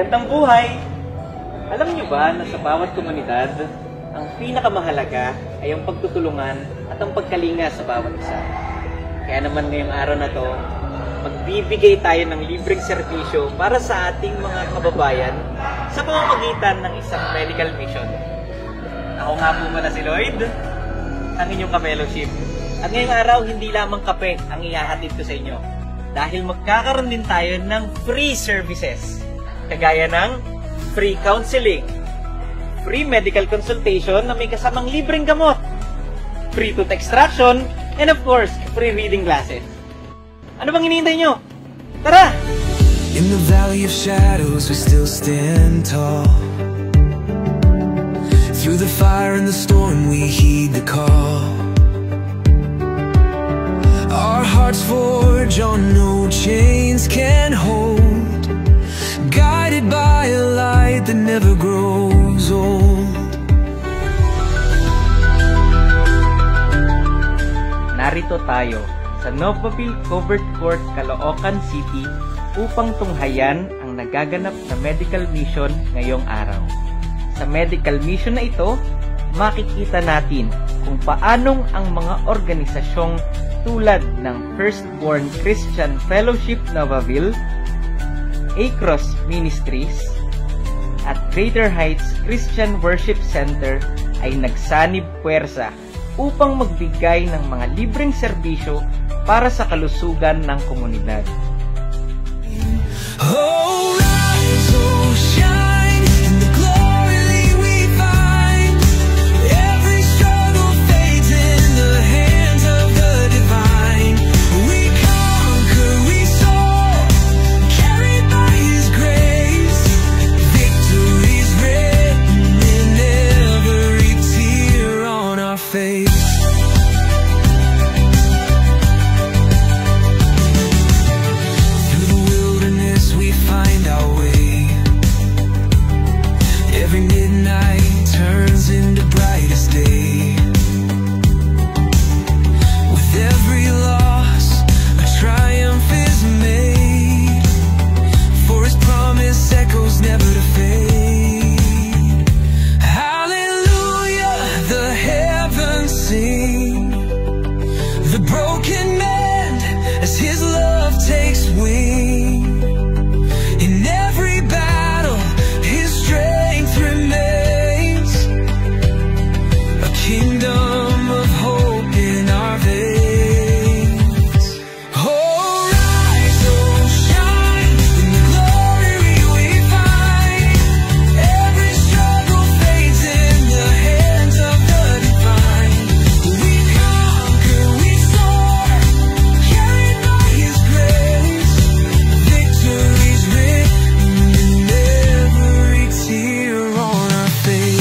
Magandang buhay! Alam niyo ba na sa bawat komunidad, ang pinakamahalaga ay ang pagtutulungan at ang pagkalinga sa bawat isa. Kaya naman ngayong araw na to, magbibigay tayo ng libreng serbisyo para sa ating mga kababayan sa pamamagitan ng isang medical mission. Ako nga po pala si Lloyd, ang inyong ka-fellowship. At ngayong araw, hindi lamang kape ang ihahatid ko sa inyo. Dahil magkakaroon din tayo ng free services. Kagaya ng free counseling, free medical consultation na may kasamang libreng gamot, free tooth extraction, and of course, free reading classes. Ano bang hinihintay nyo? Tara! In the valley of shadows we still stand tall. Through the fire and the storm we heed the call. Our hearts forge on no chains can hold, guided by a light that never grows old. Narito tayo sa Novaville Covered Court, Caloocan City upang tunghayan ang nagaganap na medical mission ngayong araw. Sa medical mission na ito, makikita natin kung paanong ang mga organisasyong tulad ng Firstborn Christian Fellowship Novaville, Across Ministries, at Greater Heights Christian Worship Center ay nagsanib puwersa upang magbigay ng mga libreng serbisyo para sa kalusugan ng komunidad. Oh, rise, oh, shine in the glory we find. Every struggle fades in the hands of the divine. We conquer, we soar, carried by His grace. Victory's written in every tear on our face. Every midnight turns into brightest day. With every loss, a triumph is made. For His promise echoes never to fade. Hallelujah, the heavens sing. The broken mend as His love takes wing. In every battle, His strength remains. A kingdom of hope in our veins. Oh, rise, oh, shine in the glory we find. Every struggle fades in the hands of the divine. We conquer, we soar, carried by His grace. Victory's written in every tear on our face.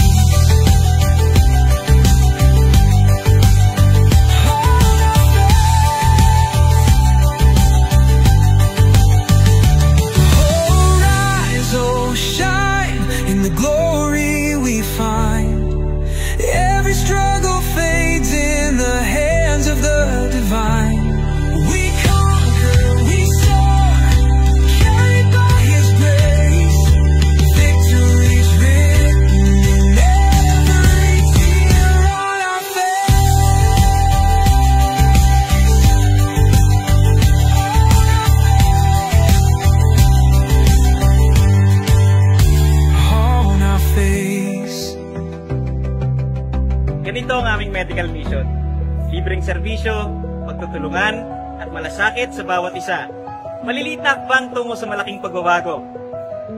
Oh, rise, oh, shine in the glory we find. Every struggle fades in the hands of the divine. We conquer, we soar, carried by His grace. Victory's written in every tear on our face. On our face. Ganito ang aming medical mission. Libreng serbisyo, pagtutulungan, at malasakit sa bawat isa. Maliliit na hakbang tungo sa malaking pagbabago.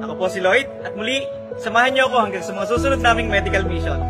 Ako po si Lloyd, at muli, samahan niyo ako hanggang sa mga susunod naming medical mission.